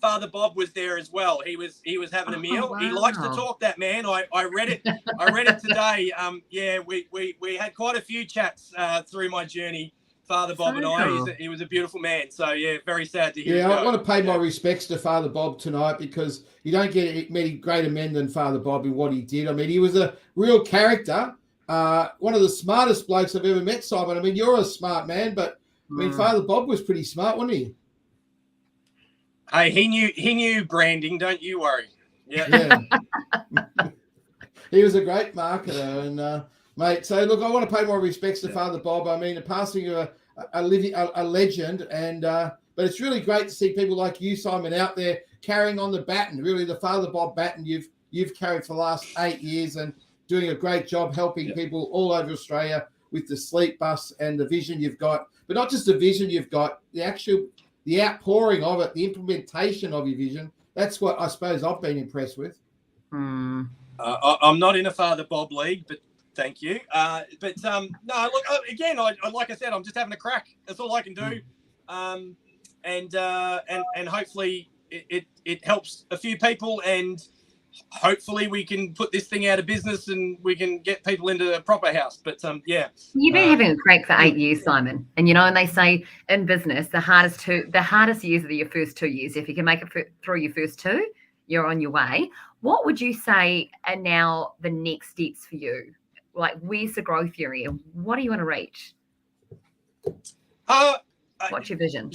Father Bob was there as well. He was having a meal. Wow. He likes to talk, that man. I read it. I read it today. We had quite a few chats through my journey. Father Bob and I. He was a beautiful man. So very sad to hear. Yeah, I want to pay my respects to Father Bob tonight, because you don't get many greater men than Father Bob in what he did. I mean, he was a real character. One of the smartest blokes I've ever met, Simon. I mean, you're a smart man, but I mean, Father Bob was pretty smart, wasn't he? Hey, he knew branding. Don't you worry. Yeah. He was a great marketer, and mate. So look, I want to pay my respects to Father Bob. I mean, the passing of a legend, and but it's really great to see people like you, Simon, out there carrying on the baton. Really, the Father Bob baton you've carried for the last 8 years, and doing a great job helping people all over Australia with the Sleepbus and the vision you've got. But not just the vision you've got, the outpouring of it, the implementation of your vision. That's what I suppose I've been impressed with. I'm not in a Father Bob league, but thank you. No, look, again, like I said, I'm just having a crack. That's all I can do. And hopefully it helps a few people, and hopefully we can put this thing out of business and we can get people into a proper house. But you've been having a crack for 8 years, Simon, and and they say in business the hardest years are your first 2 years. If you can make it through your first 2, you're on your way. What would you say are now the next steps for you? Like, where's the growth area? What do you want to reach? What's your vision?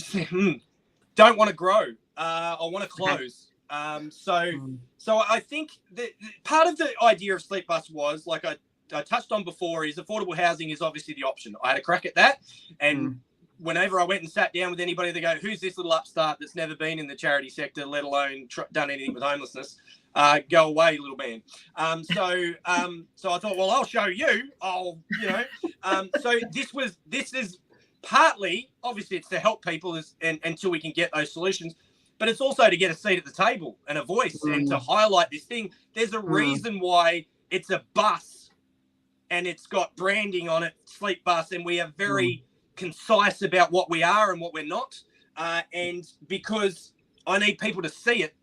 Don't want to grow. I want to close. So I think that part of the idea of Sleepbus was, like I touched on before, is affordable housing is obviously the option. I had a crack at that, and whenever I went and sat down with anybody, they go, "Who's this little upstart that's never been in the charity sector, let alone done anything with homelessness? Go away, little man." So I thought, well, I'll show you. So this is partly, obviously, it's to help people until we can get those solutions. But it's also to get a seat at the table and a voice and to highlight this thing. There's a reason why it's a bus and it's got branding on it, Sleepbus, and we are very concise about what we are and what we're not. And because I need people to see it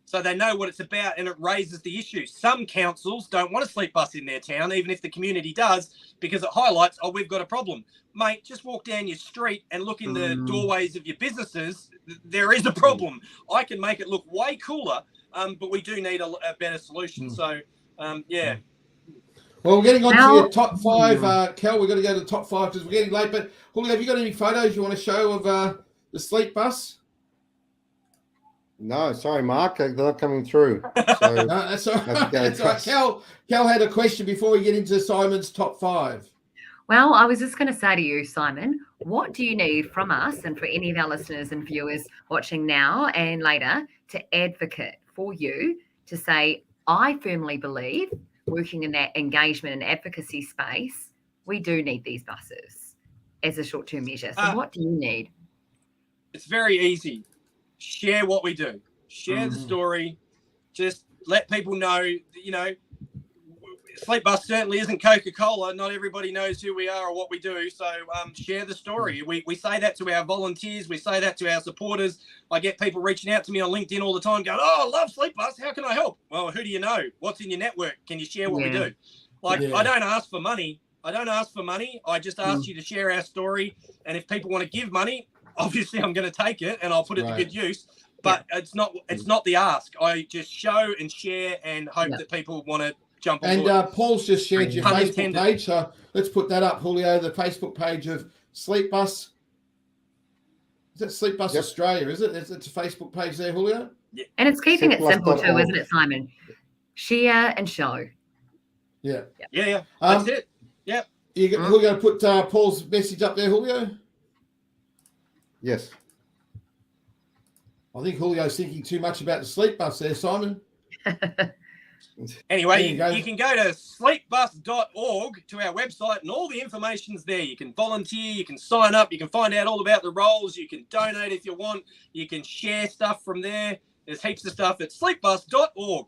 so they know what it's about, and it raises the issue. Some councils don't want a Sleepbus in their town, even if the community does, because it highlights, oh, we've got a problem. Mate, just walk down your street and look in the doorways of your businesses. There is a problem. I can make it look way cooler, but we do need a better solution. So, yeah. Well, we're getting on to your top five, Kel. We've got to go to the top five because we're getting late. But, Julio, have you got any photos you want to show of the Sleepbus? No, sorry, Mark. They're not coming through. So no, that's all right. That's all right. Kel had a question before we get into Simon's top five. Well, I was just going to say to you, Simon, what do you need from us and for any of our listeners and viewers watching now and later to advocate for you to say, I firmly believe, working in that engagement and advocacy space, we do need these buses as a short-term measure. So what do you need? It's very easy. Share what we do. Share the story. Just let people know, Sleepbus certainly isn't Coca-Cola. Not everybody knows who we are or what we do. So share the story. We say that to our volunteers. We say that to our supporters. I get people reaching out to me on LinkedIn all the time going, "Oh, I love Sleepbus. How can I help?" Well, who do you know? What's in your network? Can you share what we do? I don't ask for money. I just ask you to share our story. And if people want to give money, obviously I'm going to take it and I'll put it to good use. But it's not the ask. I just show and share and hope that people want to jump on board. And Paul's just shared your Facebook page. So let's put that up, Julio, the Facebook page of Sleepbus. Is that Sleepbus Australia, is it? It's a Facebook page there, Julio? Yeah. And it's keeping it simple too, isn't it, Simon? Share and show. Yeah. That's it. Yeah. We're going to put Paul's message up there, Julio? Yes. I think Julio's thinking too much about the Sleepbus there, Simon. Anyway, you can go to sleepbus.org to our website and all the information's there. You can volunteer, you can sign up, you can find out all about the roles, you can donate if you want, you can share stuff from there. There's heaps of stuff at sleepbus.org.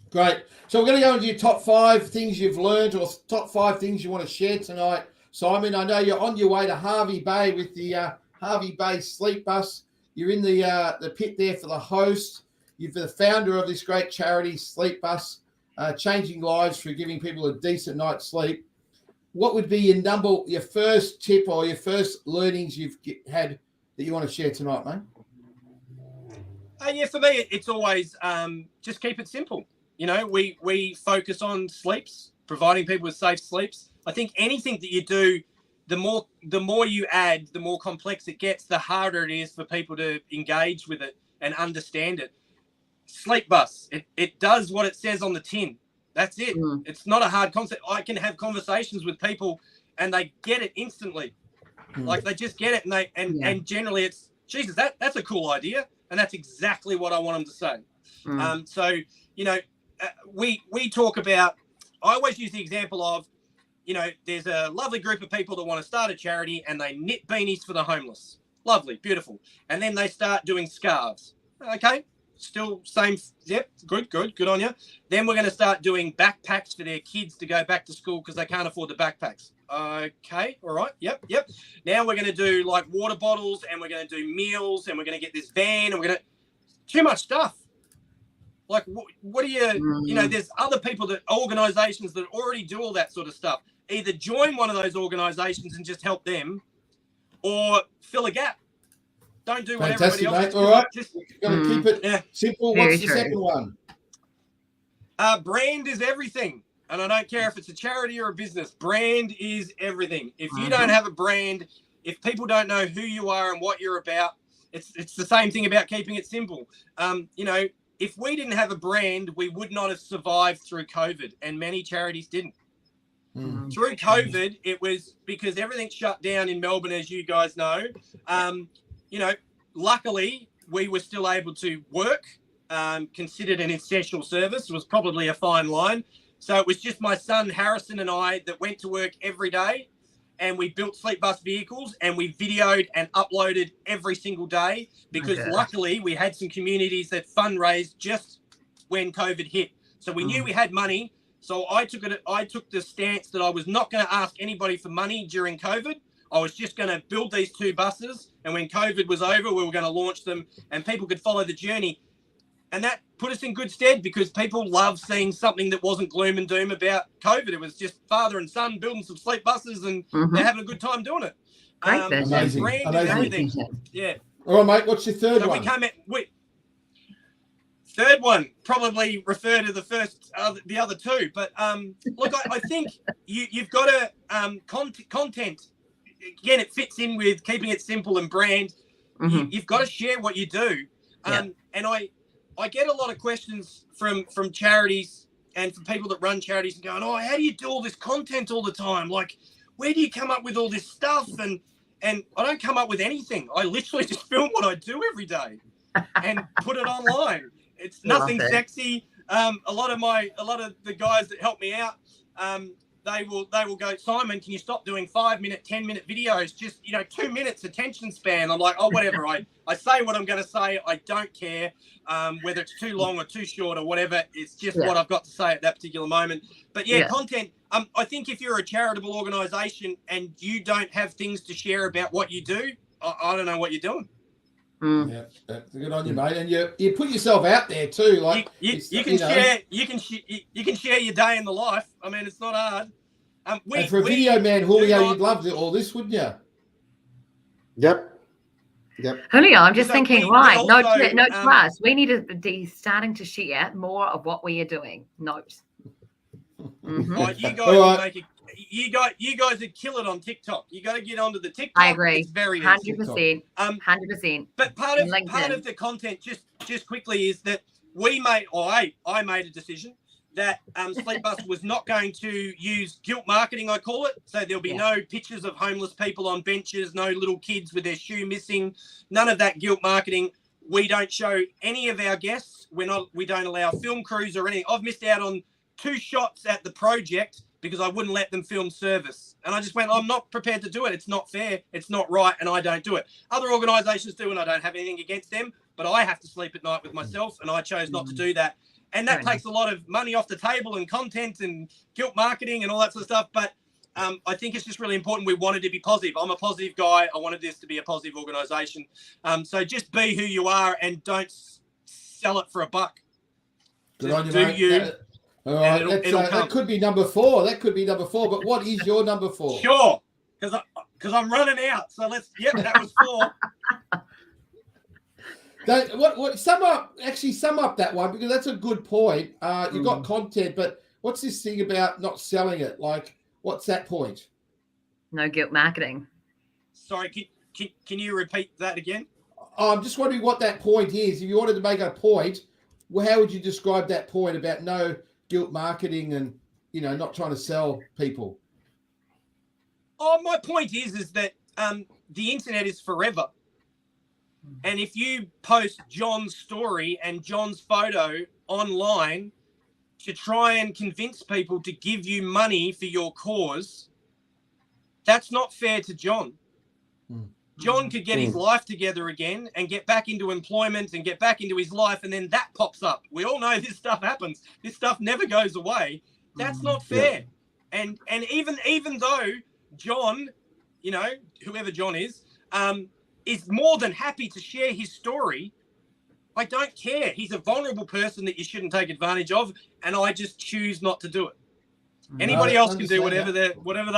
Great. So we're going to go into your top five things you've learned or top five things you want to share tonight, Simon. I know you're on your way to Harvey Bay with the Harvey Bay Sleepbus. You're in the pit there for the host. You're the founder of this great charity, Sleepbus, changing lives through giving people a decent night's sleep. What would be your first tip or your first learnings you've had that you want to share tonight, mate? For me, it's always just keep it simple. We focus on sleeps, providing people with safe sleeps. I think anything that you do, the more you add, the more complex it gets, the harder it is for people to engage with it and understand it. Sleepbus, it does what it says on the tin. That's it. It's not a hard concept. I can have conversations with people and they get it instantly. Like they just get it, and generally it's, Jesus, that's a cool idea, and that's exactly what I want them to say. So we talk about. I always use the example of, there's a lovely group of people that want to start a charity and they knit beanies for the homeless. Lovely, beautiful, and then they start doing scarves. Okay. Still same. Yep. Good on you. Then we're going to start doing backpacks for their kids to go back to school because they can't afford the backpacks. Okay. All right. Yep. Now we're going to do like water bottles and we're going to do meals and we're going to get this van and we're going to, too much stuff. Like what do you, there's other people organizations that already do all that sort of stuff. Either join one of those organizations and just help them or fill a gap. Don't do what everybody else does. All right. Just got to keep it simple. What's the second one? Brand is everything. And I don't care if it's a charity or a business. Brand is everything. If you don't have a brand, if people don't know who you are and what you're about, it's the same thing about keeping it simple. You know, if we didn't have a brand, we would not have survived through COVID, and many charities didn't. Through COVID, it was because everything shut down in Melbourne, as you guys know. You know, luckily, we were still able to work, considered an essential service. It was probably a fine line. So it was just my son, Harrison, and I that went to work every day, and we built Sleepbus vehicles, and we videoed and uploaded every single day because luckily we had some communities that fundraised just when COVID hit. So we knew we had money. So I took the stance that I was not going to ask anybody for money during COVID. I was just going to build these 2 buses. And when COVID was over, we were going to launch them and people could follow the journey. And that put us in good stead because people love seeing something that wasn't gloom and doom about COVID. It was just father and son building some sleep buses and they're having a good time doing it. Amazing. Brand and everything. Yeah. All right, mate. What's your third one? Third one, probably refer to the other 2. But look, I think you've got to content. Again, it fits in with keeping it simple and brand. You've got to share what you do. And I get a lot of questions from charities and from people that run charities and going, oh, how do you do all this content all the time? Like, where do you come up with all this stuff? And I don't come up with anything. I literally just film what I do every day and put it online. It's nothing sexy. A lot of the guys that help me out, they will go, Simon, can you stop doing 5-minute, 10-minute videos? Just 2 minutes attention span. I'm like, oh, whatever. I say what I'm going to say. I don't care whether it's too long or too short or whatever. It's just what I've got to say at that particular moment. But content. I think if you're a charitable organisation and you don't have things to share about what you do, I don't know what you're doing. Yeah, good on you, mate. And you put yourself out there too. Like you can share your day in the life. I mean, it's not hard. And for a video man, Julio, you'd love all this, wouldn't you? Yep. Julio, I'm just thinking, right? Note to us. We need to be starting to share more of what we are doing. Note. Oh, you guys would kill it on TikTok. You got to get onto the TikTok. I agree. It's very 100%. 100%. But part of the content, just quickly, is that I made a decision that Sleepbus was not going to use guilt marketing, I call it. So there'll be no pictures of homeless people on benches, no little kids with their shoe missing, none of that guilt marketing. We don't show any of our guests. We don't allow film crews or anything. I've missed out on 2 shots at the project because I wouldn't let them film service. And I just went, I'm not prepared to do it. It's not fair. It's not right. And I don't do it. Other organisations do, and I don't have anything against them, but I have to sleep at night with myself, and I chose not to do that. And that takes a lot of money off the table and content and guilt marketing and all that sort of stuff. But I think it's just really important. We wanted to be positive. I'm a positive guy. I wanted this to be a positive organisation. So just be who you are and don't sell it for a buck. Good on you, mate. All right, that could be number 4. But what is your number 4? Sure, because I'm running out. So that was 4. Sum up that one, because that's a good point. You've got content, but what's this thing about not selling it? Like, what's that point? No guilt marketing. Sorry, can you repeat that again? I'm just wondering what that point is. If you wanted to make a point, how would you describe that point about no guilt marketing and not trying to sell people? Oh, my point is that the internet is forever. And if you post John's story and John's photo online to try and convince people to give you money for your cause, that's not fair to John. John could get his life together again and get back into employment and get back into his life, and then that pops up. We all know this stuff happens. This stuff never goes away. That's not fair. Yeah. And even though John, whoever John is more than happy to share his story, I don't care. He's a vulnerable person that you shouldn't take advantage of, and I just choose not to do it. Anybody else can do whatever they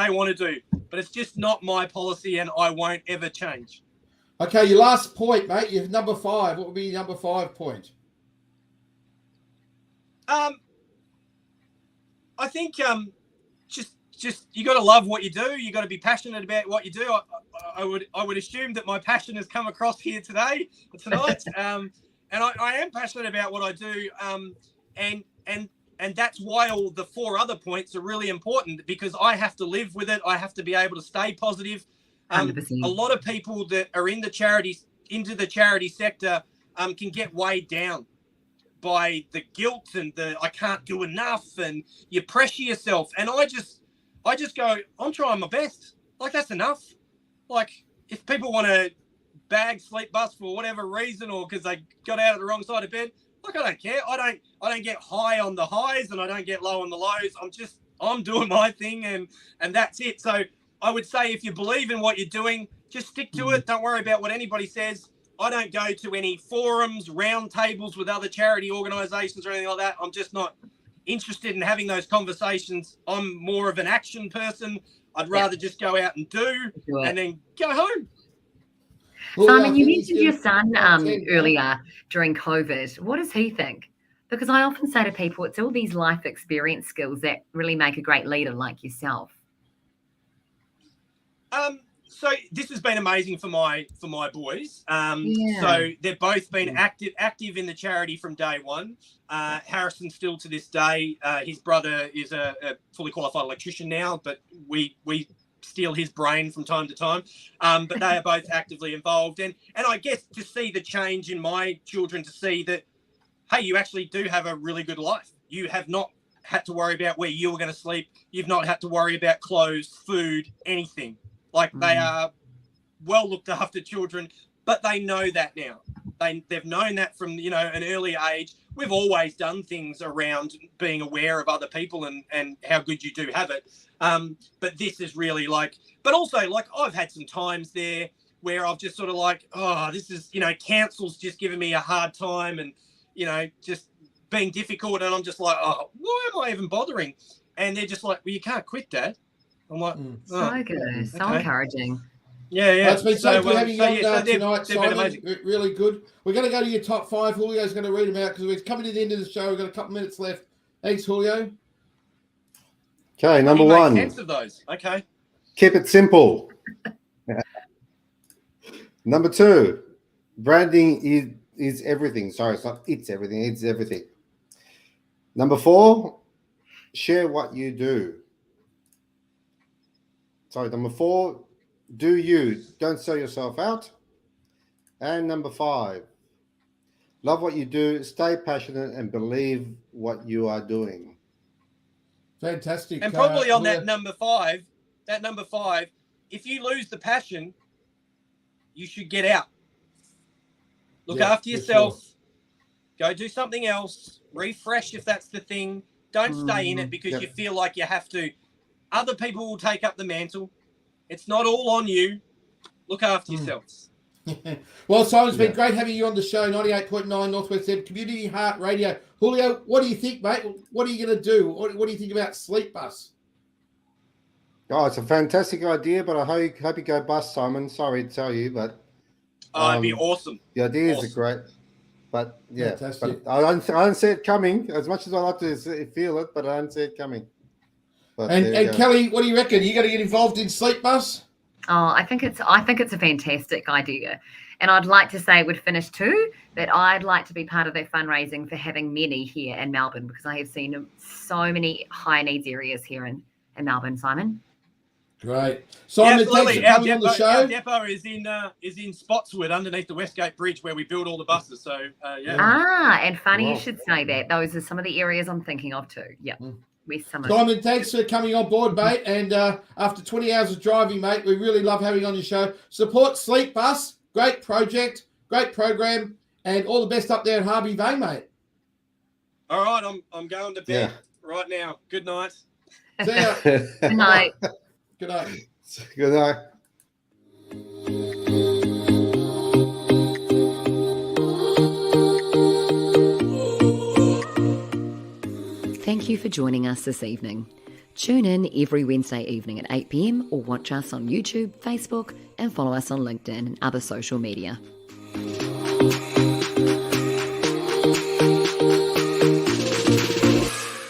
want to do, but it's just not my policy, and I won't ever change. Okay, your last point, mate. Your number 5. What would be your number 5 point? I think just, you got to love what you do. You got to be passionate about what you do. I would assume that my passion has come across here tonight. And I am passionate about what I do. And that's why all the 4 other points are really important, because I have to live with it. I have to be able to stay positive. 100%. A lot of people that are into the charity sector can get weighed down by the guilt and the I can't do enough, and you pressure yourself. And I just go, I'm trying my best. Like, that's enough. Like, if people want to bag Sleepbus for whatever reason, or because they got out of the wrong side of bed, like, I don't care. I don't get high on the highs and I don't get low on the lows. I'm doing my thing, and that's it. So I would say, if you believe in what you're doing, just stick to it. Don't worry about what anybody says. I don't go to any forums, round tables with other charity organisations or anything like that. I'm just not interested in having those conversations. I'm more of an action person. I'd rather just go out and do and then go home. Simon, you mentioned your son earlier during COVID. What does he think? Because I often say to people, it's all these life experience skills that really make a great leader like yourself. So this has been amazing for my boys. So they've both been active in the charity from day one. Harrison still to this day. His brother is a fully qualified electrician now, but we steal his brain from time to time. But they are both actively involved. And I guess to see the change in my children, to see that, hey, you actually do have a really good life. You have not had to worry about where you were going to sleep. You've not had to worry about clothes, food, anything. Like, they are well looked after children, but they know that now. They've known that from, an early age. We've always done things around being aware of other people and how good you do have it. But this is really but also, I've had some times there where I've just sort of this is, council's just giving me a hard time and, just being difficult. And I'm just like, why am I even bothering? And they're just like, well, you can't quit, Dad. I'm like, so good, so encouraging. Yeah. It's been so good having you on tonight, they've been amazing. Really good. We're going to go to your top 5. Julio's going to read them out because we're coming to the end of the show. We've got a couple minutes left. Thanks, Julio. Okay, number 1. Make sense of those. Okay. Keep it simple. Number 2, branding is everything. Sorry, it's everything. It's everything. Number 4, share what you do. Sorry, number 4, do you. Don't sell yourself out. And number 5, love what you do, stay passionate, and believe what you are doing. Fantastic. And probably on that number 5, if you lose the passion, you should get out. Look after yourself. Sure. Go do something else. Refresh if that's the thing. Don't stay in it because you feel like you have to. Other people will take up the mantle. It's not all on you. Look after yourselves. Well, Simon, it's been great having you on the show. 98.9 Northwest FM, Community Heart Radio. Julio, what do you think, mate? What are you going to do? What do you think about Sleepbus? Oh, it's a fantastic idea, but I hope you go bust, Simon. Sorry to tell you, but it'd be awesome. The ideas are great, but Fantastic. But I don't see it coming. As much as I like to feel it, but I don't see it coming. But and Kelly, what do you reckon? You going to get involved in Sleepbus? Oh, I think it's a fantastic idea. And I'd like to say it would finish too, that I'd like to be part of their fundraising for having many here in Melbourne, because I have seen so many high needs areas here in Melbourne, Simon. Great. Simon, thanks for coming on the show. Our depot is in Spotswood underneath the Westgate Bridge where we build all the buses. So, and funny you should say that. Those are some of the areas I'm thinking of too. Yeah. Simon, thanks for coming on board, mate. And after 20 hours of driving, mate, we really love having you on your show. Support Sleepbus. Great project, great program, and all the best up there in Harvey Bay, mate. All right, I'm going to bed right now. Good night. See ya. Good night. Good night. Good night. Thank you for joining us this evening. Tune in every Wednesday evening at 8 p.m. or watch us on YouTube, Facebook, and follow us on LinkedIn and other social media.